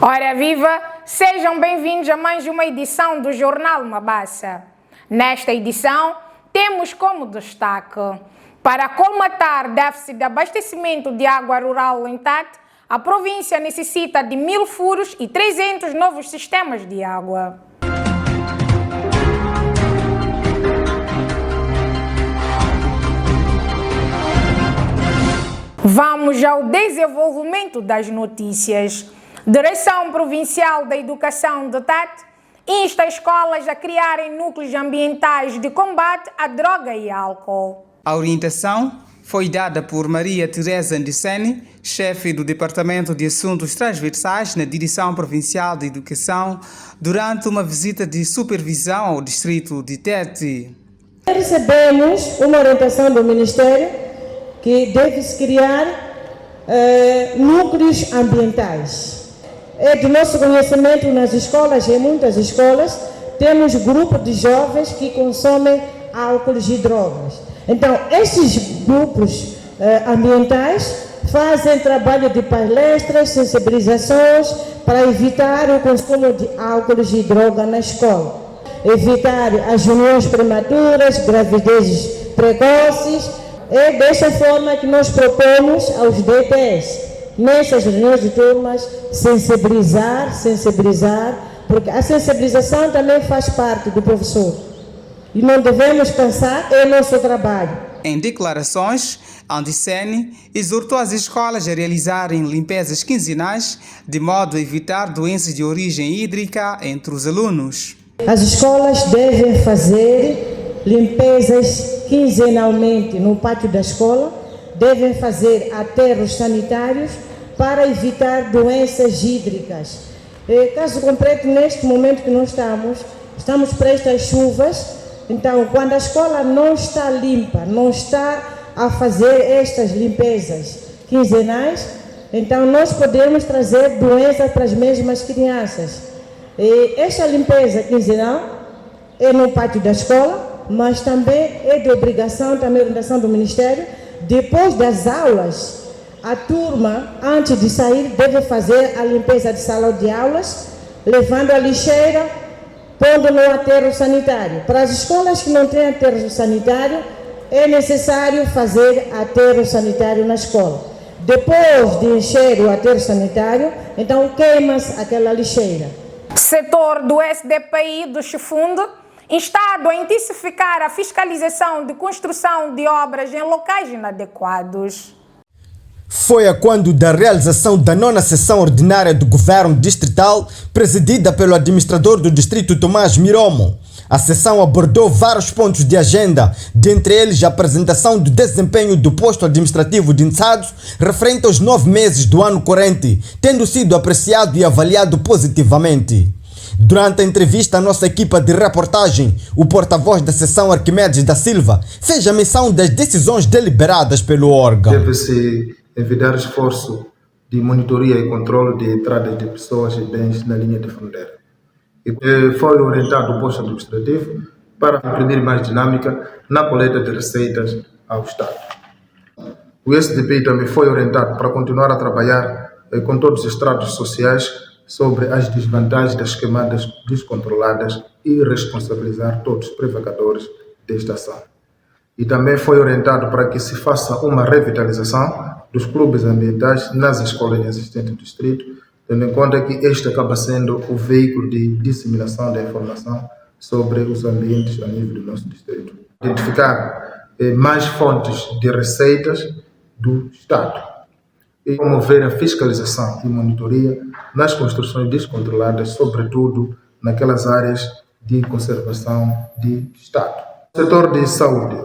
Ora viva, sejam bem-vindos a mais uma edição do Jornal Mabasa. Nesta edição, temos como destaque: para colmatar déficit de abastecimento de água rural em Tete, a província necessita de 1000 furos e 300 novos sistemas de água. Vamos ao desenvolvimento das notícias. Direção Provincial da Educação de Tete insta escolas a criarem núcleos ambientais de combate à droga e álcool. A orientação foi dada por Maria Teresa Andiceni, chefe do Departamento de Assuntos Transversais na Direção Provincial de Educação, durante uma visita de supervisão ao distrito de Tete. Recebemos uma orientação do Ministério que deve-se criar núcleos ambientais. É do nosso conhecimento nas escolas, em muitas escolas, temos grupos de jovens que consomem álcools e drogas. Então, esses grupos ambientais fazem trabalho de palestras, sensibilizações para evitar o consumo de álcools e droga na escola. Evitar as uniões prematuras, gravidezes precoces. É dessa forma que nós propomos aos DPs, nessas reuniões de turmas, sensibilizar, porque a sensibilização também faz parte do professor. E não devemos cansar, é nosso trabalho. Em declarações, Andiceni exortou as escolas a realizarem limpezas quinzenais, de modo a evitar doenças de origem hídrica entre os alunos. As escolas devem fazer limpezas quinzenalmente no pátio da escola, devem fazer aterros sanitários para evitar doenças hídricas. Caso concreto, neste momento que nós estamos prestes às chuvas, então quando a escola não está limpa, não está a fazer estas limpezas quinzenais, então nós podemos trazer doenças para as mesmas crianças. Esta limpeza quinzenal é no pátio da escola, mas também é de obrigação, também orientação do Ministério, depois das aulas, a turma, antes de sair, deve fazer a limpeza de sala de aulas, levando a lixeira, pondo no aterro sanitário. Para as escolas que não têm aterro sanitário, é necessário fazer aterro sanitário na escola. Depois de encher o aterro sanitário, então queima-se aquela lixeira. Setor do SDPI do Chifundo instado a intensificar a fiscalização de construção de obras em locais inadequados. Foi a quando da realização da 9ª sessão ordinária do Governo Distrital, presidida pelo administrador do distrito Tomás Miromo. A sessão abordou vários pontos de agenda, dentre eles a apresentação do desempenho do posto administrativo de Ntsados referente aos 9 meses do ano corrente, tendo sido apreciado e avaliado positivamente. Durante a entrevista à nossa equipa de reportagem, o porta-voz da sessão Arquimedes da Silva fez a menção das decisões deliberadas pelo órgão. Deve-se envidar esforço de monitoria e controle de entrada de pessoas e bens na linha de fronteira. E foi orientado o posto administrativo para imprimir mais dinâmica na coleta de receitas ao Estado. O SDP também foi orientado para continuar a trabalhar com todos os estratos sociais sobre as desvantagens das queimadas descontroladas e responsabilizar todos os prevariadores desta ação. E também foi orientado para que se faça uma revitalização dos clubes ambientais nas escolas existentes do distrito, tendo em conta que este acaba sendo o veículo de disseminação da informação sobre os ambientes a nível do nosso distrito. Identificar mais fontes de receitas do Estado e promover a fiscalização e monitoria nas construções descontroladas, sobretudo naquelas áreas de conservação de Estado. O setor de saúde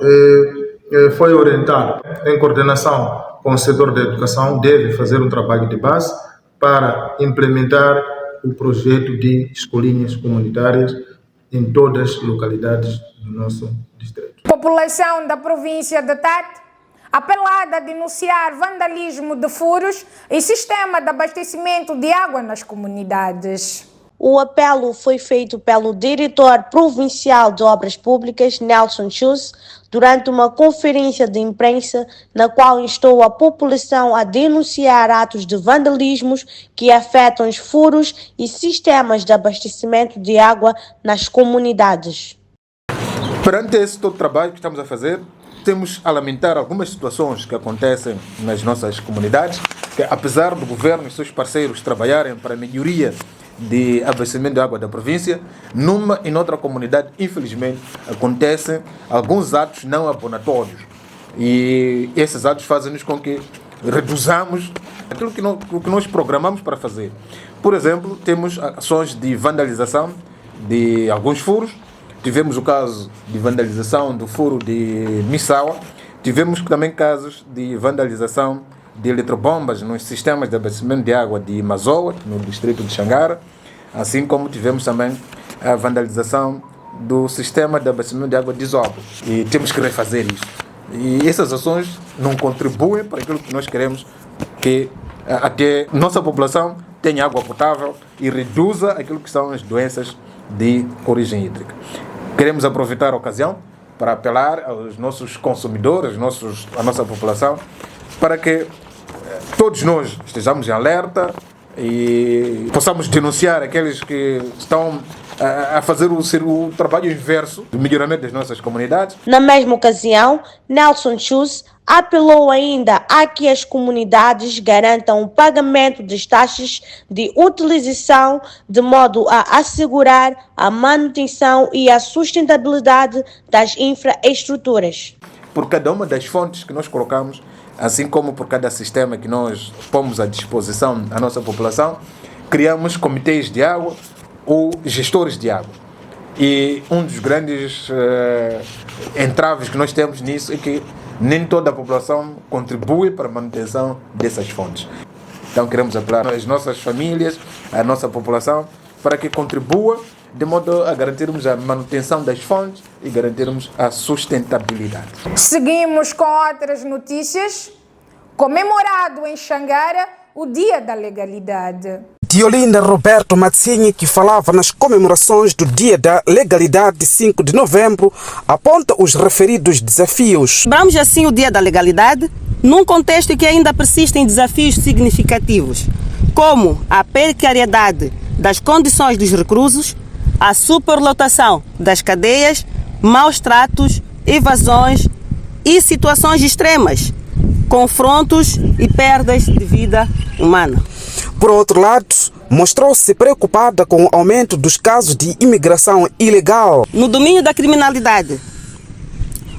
foi orientado, em coordenação com o setor da educação, deve fazer um trabalho de base para implementar o projeto de escolinhas comunitárias em todas as localidades do nosso distrito. População da província de Tete apelada a denunciar vandalismo de furos e sistema de abastecimento de água nas comunidades. O apelo foi feito pelo diretor provincial de Obras Públicas, Nelson Chus, durante uma conferência de imprensa na qual instou a população a denunciar atos de vandalismos que afetam os furos e sistemas de abastecimento de água nas comunidades. Perante esse todo o trabalho que estamos a fazer, temos a lamentar algumas situações que acontecem nas nossas comunidades, que apesar do governo e seus parceiros trabalharem para a melhoria de abastecimento de água da província, numa e noutra comunidade, infelizmente, acontecem alguns atos não abonatórios. E esses atos fazem-nos com que reduzamos aquilo que nós programamos para fazer. Por exemplo, temos ações de vandalização de alguns furos. Tivemos o caso de vandalização do furo de Missaua. Tivemos também casos de vandalização de eletrobombas nos sistemas de abastecimento de água de Mazoa, no distrito de Xangara, assim como tivemos também a vandalização do sistema de abastecimento de água de Isobo. E temos que refazer isso. E essas ações não contribuem para aquilo que nós queremos, que até nossa população tenha água potável e reduza aquilo que são as doenças de origem hídrica. Queremos aproveitar a ocasião para apelar aos nossos consumidores, a nossa população, para que todos nós estejamos em alerta e possamos denunciar aqueles que estão a fazer o trabalho inverso do melhoramento das nossas comunidades. Na mesma ocasião, Nelson Chus apelou ainda a que as comunidades garantam o pagamento das taxas de utilização de modo a assegurar a manutenção e a sustentabilidade das infraestruturas. Por cada uma das fontes que nós colocamos, assim como por cada sistema que nós pomos à disposição da nossa população, criamos comitês de água ou gestores de água. E um dos grandes entraves que nós temos nisso é que nem toda a população contribui para a manutenção dessas fontes. Então queremos apelar às nossas famílias, à nossa população, para que contribua de modo a garantirmos a manutenção das fontes e garantirmos a sustentabilidade. Seguimos com outras notícias. Comemorado em Xangara o Dia da Legalidade. Diolinda Roberto Matsinhi, que falava nas comemorações do Dia da Legalidade de 5 de novembro, aponta os referidos desafios. Celebramos assim o Dia da Legalidade num contexto em que ainda persistem desafios significativos, como a precariedade das condições dos reclusos, a superlotação das cadeias, maus tratos, evasões e situações extremas, confrontos e perdas de vida humana. Por outro lado, mostrou-se preocupada com o aumento dos casos de imigração ilegal. No domínio da criminalidade,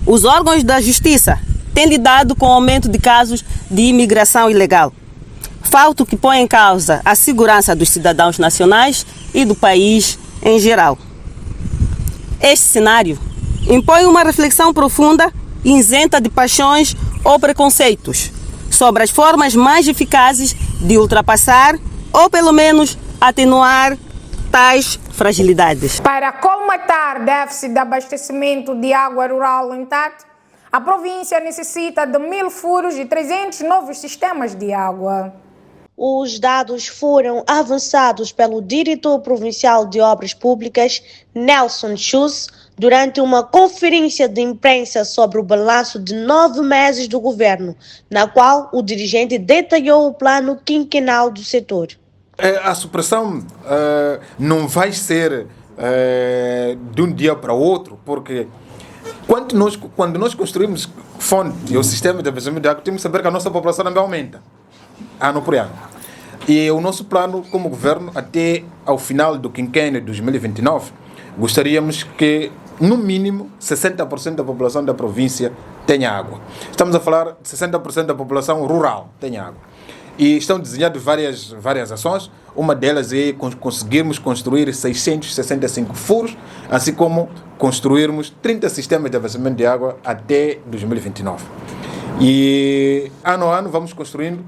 os órgãos da justiça têm lidado com o aumento de casos de imigração ilegal, fato que põe em causa a segurança dos cidadãos nacionais e do país em geral. Este cenário impõe uma reflexão profunda e isenta de paixões ou preconceitos sobre as formas mais eficazes de ultrapassar ou pelo menos atenuar tais fragilidades. Para colmatar déficit de abastecimento de água rural em Tete, a província necessita de 1000 furos e 300 novos sistemas de água. Os dados foram avançados pelo diretor provincial de Obras Públicas, Nelson Chus, durante uma conferência de imprensa sobre o balanço de 9 meses do governo, na qual o dirigente detalhou o plano quinquenal do setor. A supressão não vai ser de um dia para o outro, porque quando nós construímos fonte e o sistema de abastecimento de água, temos que saber que a nossa população também aumenta, ano por ano. E o nosso plano como governo, até ao final do quinquênio de 2029, gostaríamos que, no mínimo, 60% da população da província tenha água. Estamos a falar de 60% da população rural tenha água. E estão desenhadas várias ações. Uma delas é conseguirmos construir 665 furos, assim como construirmos 30 sistemas de abastecimento de água até 2029. E ano a ano vamos construindo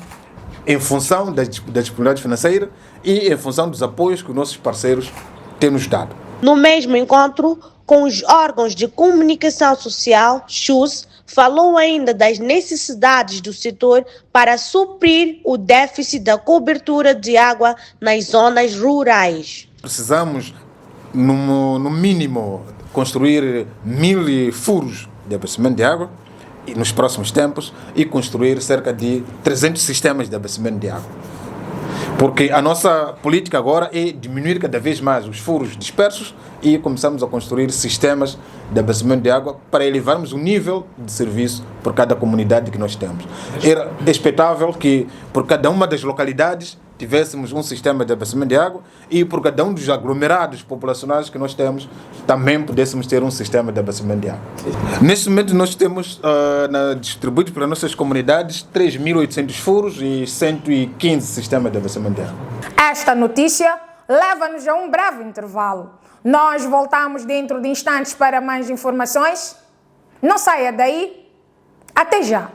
em função da disponibilidade financeira e em função dos apoios que os nossos parceiros têm nos dado. No mesmo encontro com os órgãos de comunicação social, Chus falou ainda das necessidades do setor para suprir o déficit da cobertura de água nas zonas rurais. precisamos, no mínimo, construir 1000 furos de abastecimento de água e nos próximos tempos e construir cerca de 300 sistemas de abastecimento de água. Porque a nossa política agora é diminuir cada vez mais os furos dispersos e começamos a construir sistemas de abastecimento de água para elevarmos o nível de serviço por cada comunidade que nós temos. Era expectável que por cada uma das localidades tivéssemos um sistema de abastecimento de água e por cada um dos aglomerados populacionais que nós temos também pudéssemos ter um sistema de abastecimento de água. Neste momento nós temos distribuídos para nossas comunidades 3.800 furos e 115 sistemas de abastecimento de água. Esta notícia leva-nos a um breve intervalo. Nós voltamos dentro de instantes para mais informações. Não saia daí. Até já.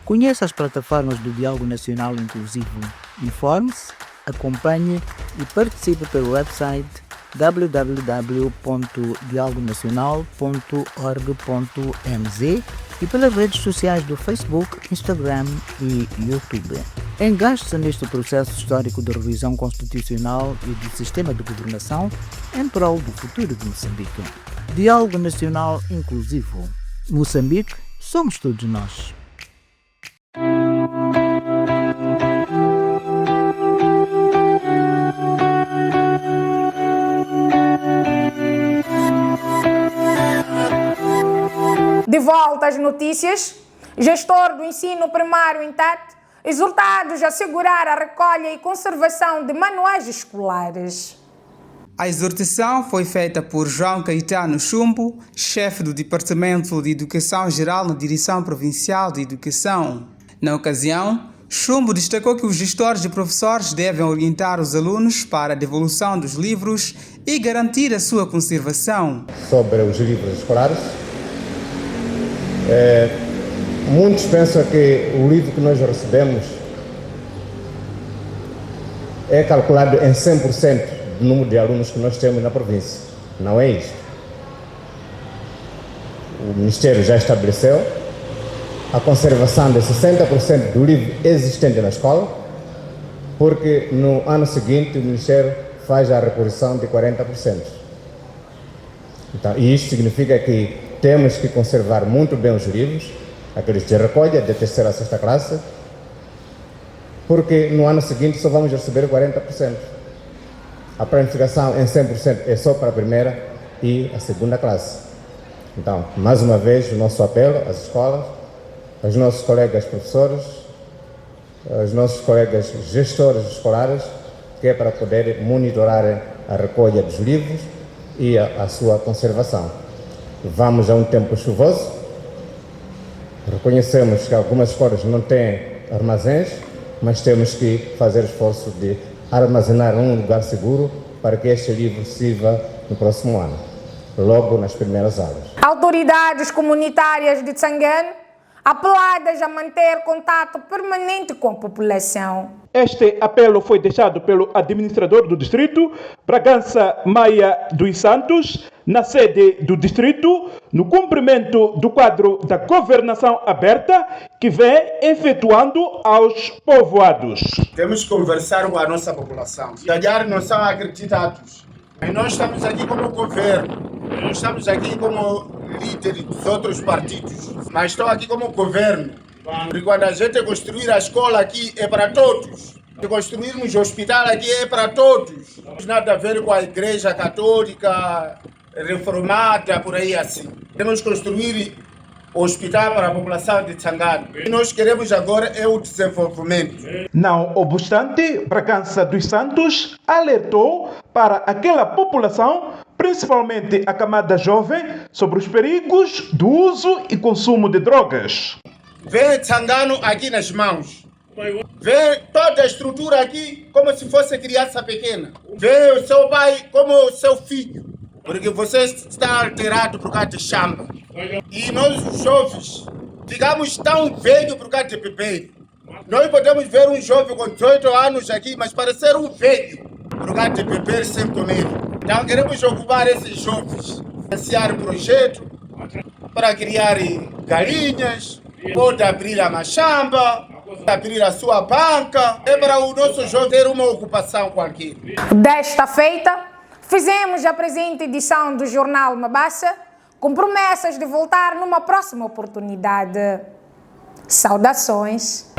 Conheça as plataformas do Diálogo Nacional Inclusivo. Informe-se, acompanhe e participe pelo website www.dialogonacional.org.mz e pelas redes sociais do Facebook, Instagram e YouTube. Engaje-se neste processo histórico de revisão constitucional e do sistema de governação em prol do futuro de Moçambique. Diálogo Nacional Inclusivo. Moçambique, somos todos nós. De volta às notícias, gestor do ensino primário em Tete, exortados a assegurar a recolha e conservação de manuais escolares. A exortação foi feita por João Caetano Chumbo, chefe do Departamento de Educação Geral na Direção Provincial de Educação. Na ocasião, Chumbo destacou que os gestores e professores devem orientar os alunos para a devolução dos livros e garantir a sua conservação. Sobre os livros escolares, muitos pensam que o livro que nós recebemos é calculado em 100% do número de alunos que nós temos na província. Não é isto. O Ministério já estabeleceu a conservação de 60% do livro existente na escola, porque no ano seguinte o Ministério faz a reposição de 40%. Então, e isto significa que temos que conservar muito bem os livros, aqueles de recolha, de terceira a sexta classe, porque no ano seguinte só vamos receber 40%. A planificação em 100% é só para a primeira e a segunda classe. Então, mais uma vez, o nosso apelo às escolas, aos nossos colegas professores, aos nossos colegas gestores escolares, que é para poder monitorar a recolha dos livros e a sua conservação. Vamos a um tempo chuvoso, reconhecemos que algumas escolas não têm armazéns, mas temos que fazer esforço de armazenar num lugar seguro para que este livro sirva no próximo ano, logo nas primeiras aulas. Autoridades comunitárias de Tsangane apeladas a manter contato permanente com a população. Este apelo foi deixado pelo administrador do distrito, Bragança Maia dos Santos, na sede do distrito, no cumprimento do quadro da governação aberta que vem efetuando aos povoados. Temos que conversar com a nossa população. Se calhar não são acreditados. E nós estamos aqui como governo, nós estamos aqui como líderes dos outros partidos, mas estou aqui como governo. Porque quando a gente construir a escola aqui é para todos. Se construirmos o hospital aqui é para todos. Não tem nada a ver com a igreja católica reformada, por aí assim. Temos que construir o hospital para a população de Tsangane. O que nós queremos agora é o desenvolvimento. Não obstante, Bragança dos Santos alertou para aquela população, principalmente a camada jovem, sobre os perigos do uso e consumo de drogas. Vê Tsangano aqui nas mãos. Vê toda a estrutura aqui como se fosse criança pequena. Vê o seu pai como o seu filho. Porque você está alterado por causa de chamba. E nós, os jovens, ficamos tão velhos por causa de bebê. Nós podemos ver um jovem com 18 anos aqui, mas parecer um velho. lugar de beber sem comer. Então queremos ocupar esses jovens, financiar projeto para criar galinhas, pode abrir a machamba, abrir a sua banca, é para o nosso jovem ter uma ocupação qualquer. Desta feita, fizemos a presente edição do Jornal Mabassa com promessas de voltar numa próxima oportunidade. Saudações!